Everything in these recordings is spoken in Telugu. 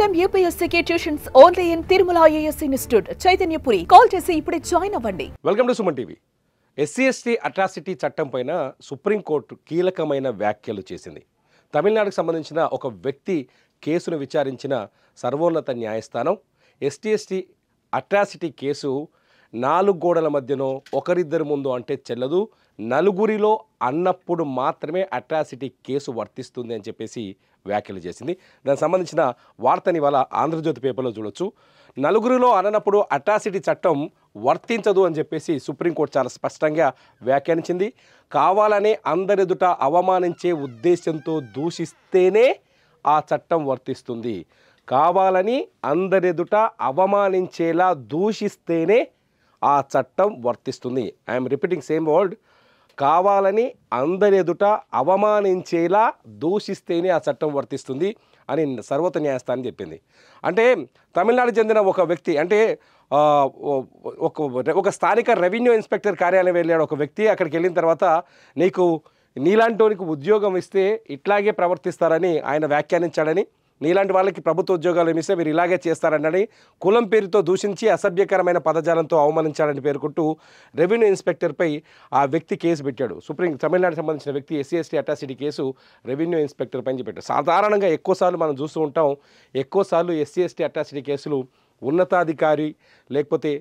IIM UPSC tuitions only in Tirumala IAS institute Chaitanyapuri. Call చేసి ఇప్పుడే జాయిన్ అవ్వండి. Welcome to Suman TV. SC ST atrocity చట్టం పైన సుప్రీంకోర్టు కీలకమైన వ్యాఖ్యలు చేసింది. తమిళనాడుకు సంబంధించిన ఒక వ్యక్తి కేసును విచారించిన సర్వోన్నత న్యాయస్థానం ఎస్టీ ఎస్టీ అట్రాసిటీ కేసు 4 గోడల మధ్యనో ఒకరిద్దరి ముందు అంటే చెల్లదు, నలుగురిలో అన్నప్పుడు మాత్రమే అట్రాసిటీ కేసు వర్తిస్తుంది అని చెప్పేసి వ్యాఖ్యలు చేసింది. దానికి సంబంధించిన వార్తని ఇవాళ ఆంధ్రజ్యోతి పేపర్లో చూడొచ్చు. నలుగురిలో అననప్పుడు అట్రాసిటీ చట్టం వర్తించదు అని చెప్పేసి సుప్రీంకోర్టు చాలా స్పష్టంగా వ్యాఖ్యానించింది. కావాలనే అందరెదుట అవమానించే ఉద్దేశంతో దూషిస్తేనే ఆ చట్టం వర్తిస్తుంది. కావాలని అందరెదుట అవమానించేలా దూషిస్తేనే ఆ చట్టం వర్తిస్తుంది. I'm repeating same word. కావాలని అందరెదుట అవమానించేలా దూషిస్తేనే ఆ చట్టం వర్తిస్తుంది అని సర్వోన్నత న్యాయస్థానం చెప్పింది. అంటే తమిళనాడు చెందిన ఒక వ్యక్తి, అంటే ఒక స్థానిక రెవెన్యూ ఇన్స్పెక్టర్ కార్యాలయం వెళ్ళాడు ఒక వ్యక్తి. అక్కడికి వెళ్ళిన తర్వాత నీలాంటి ఉద్యోగం ఇస్తే ఇట్లాగే ప్రవర్తిస్తారని ఆయన వ్యాఖ్యానించాడని, నీలాంటి వాళ్ళకి ప్రభుత్వ ఉద్యోగాలు ఏమిస్తే మీరు ఇలాగే చేస్తారని కులం పేరుతో దూషించి అసభ్యకరమైన పదజాలంతో అవమానించాలని పేర్కొంటూ రెవెన్యూ ఇన్స్పెక్టర్పై ఆ వ్యక్తి కేసు పెట్టాడు. తమిళనాడుకు సంబంధించిన వ్యక్తి SC ST atrocity case revenue inspector పైన పెట్టాడు. సాధారణంగా ఎక్కువసార్లు మనం చూస్తూ ఉంటాం, ఎక్కువసార్లు ఎస్సీ ఎస్టీ అట్రాసిటీ కేసులు ఉన్నతాధికారి లేకపోతే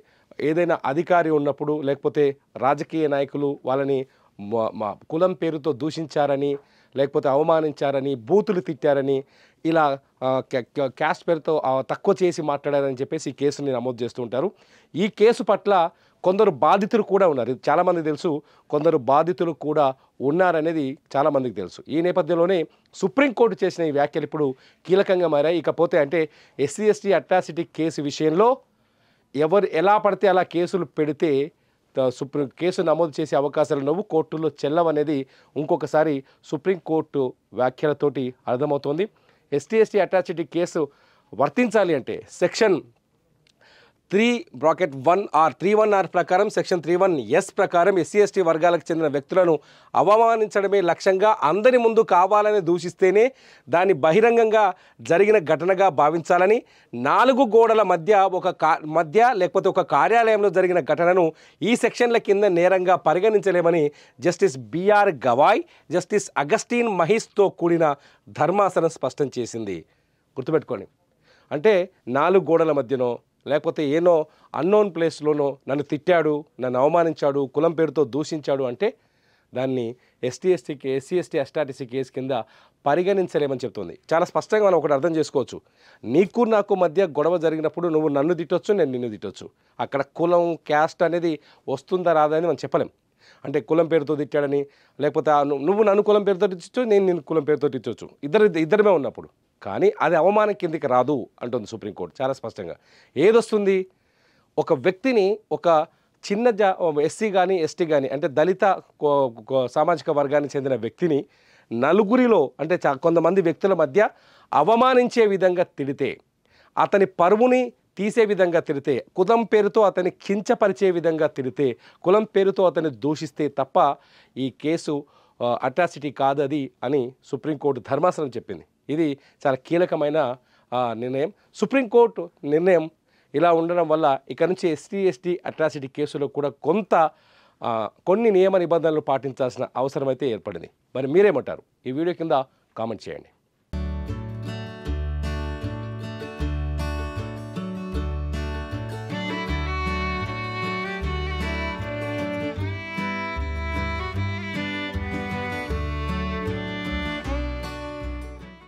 ఏదైనా అధికారి ఉన్నప్పుడు, లేకపోతే రాజకీయ నాయకులు వాళ్ళని కులం పేరుతో దూషించారని, లేకపోతే అవమానించారని, బూతులు తిట్టారని, ఇలా క్యాస్ట్ పేరుతో తక్కువ చేసి మాట్లాడారని చెప్పేసి ఈ కేసుని నమోదు చేస్తూ ఉంటారు. ఈ కేసు పట్ల కొందరు బాధితులు కూడా ఉన్నారు. చాలామందికి తెలుసు, కొందరు బాధితులు కూడా ఉన్నారనేది చాలామందికి తెలుసు. ఈ నేపథ్యంలోనే సుప్రీంకోర్టు చేసిన ఈ వ్యాఖ్యలు ఇప్పుడు కీలకంగా మారాయి. ఇకపోతే అంటే ఎస్సీ ఎస్టీ అట్రాసిటీ కేసు విషయంలో ఎవరు ఎలా పడితే అలా కేసులు పెడితే కేసు నమోదు చేసే అవకాశాలు లేవు, కోర్టులో చెల్లవనేది ఇంకొకసారి సుప్రీంకోర్టు వ్యాఖ్యలతోటి అర్థమవుతోంది. ఎస్టీ ఎస్టీ అట్రాసిటీ కేసు వర్తించాలి అంటే సెక్షన్ 3(1) ఆర్ 3(1)(r) ప్రకారం, సెక్షన్ 3(1)(s) ప్రకారం ఎస్సీ ఎస్టీ వర్గాలకు చెందిన వ్యక్తులను అవమానించడమే లక్ష్యంగా అందరి ముందు కావాలని దూషిస్తేనే దాన్ని బహిరంగంగా జరిగిన ఘటనగా భావించాలని, 4 గోడల మధ్య లేకపోతే ఒక కార్యాలయంలో జరిగిన ఘటనను ఈ సెక్షన్ల కింద నేరంగా పరిగణించలేమని జస్టిస్ బిఆర్ గవాయ్, జస్టిస్ అగస్టిన్ మహిష్తో కూడిన ధర్మాసనం స్పష్టం చేసింది. గుర్తుపెట్టుకోండి, అంటే 4 గోడల మధ్యనో లేకపోతే ఏనో అన్నోన్ ప్లేస్లోనో నన్ను తిట్టాడు, నన్ను అవమానించాడు, కులం పేరుతో దూషించాడు అంటే దాన్ని ఎస్సీ ఎస్టీ అట్రాసిటీ కేసు కింద పరిగణించలేమని చెప్తుంది. చాలా స్పష్టంగా మనం ఒకటి అర్థం చేసుకోవచ్చు. నీకు నాకు మధ్య గొడవ జరిగినప్పుడు నువ్వు నన్ను తిట్టొచ్చు, నేను నిన్ను తిట్టొచ్చు. అక్కడ కులం క్యాస్ట్ అనేది వస్తుందా రాదా అని మనం చెప్పలేం. అంటే కులం పేరుతో తిట్టాడని, లేకపోతే నువ్వు నన్ను కులం పేరుతో తిట్టచ్చు, నేను నిన్ను కులం పేరుతో తిట్టవచ్చు, ఇద్దరమే ఉన్నప్పుడు. కానీ అది అవమానం కిందికి రాదు అంటుంది సుప్రీంకోర్టు చాలా స్పష్టంగా. ఏదొస్తుంది, ఒక వ్యక్తిని, ఒక చిన్న ఎస్సీ కానీ ఎస్టీ కానీ అంటే దళిత సామాజిక వర్గానికి చెందిన వ్యక్తిని నలుగురిలో అంటే కొంతమంది వ్యక్తుల మధ్య అవమానించే విధంగా తిడితే, అతని పరువుని తీసే విధంగా తిడితే, కులం పేరుతో అతన్ని కించపరిచే విధంగా తిడితే, కులం పేరుతో అతన్ని దూషిస్తే తప్ప ఈ కేసు అట్రాసిటీ కాదది అని సుప్రీంకోర్టు ధర్మాసనం చెప్పింది. ఇది చాలా కీలకమైన నిర్ణయం. సుప్రీంకోర్టు నిర్ణయం ఇలా ఉండడం వల్ల ఇక నుంచి ఎస్సీ ఎస్టీ అట్రాసిటీ కేసులో కూడా కొన్ని నియమ నిబంధనలు పాటించాల్సిన అవసరం అయితే ఏర్పడింది. మరి మీరేమంటారు? ఈ వీడియో కింద కామెంట్ చేయండి.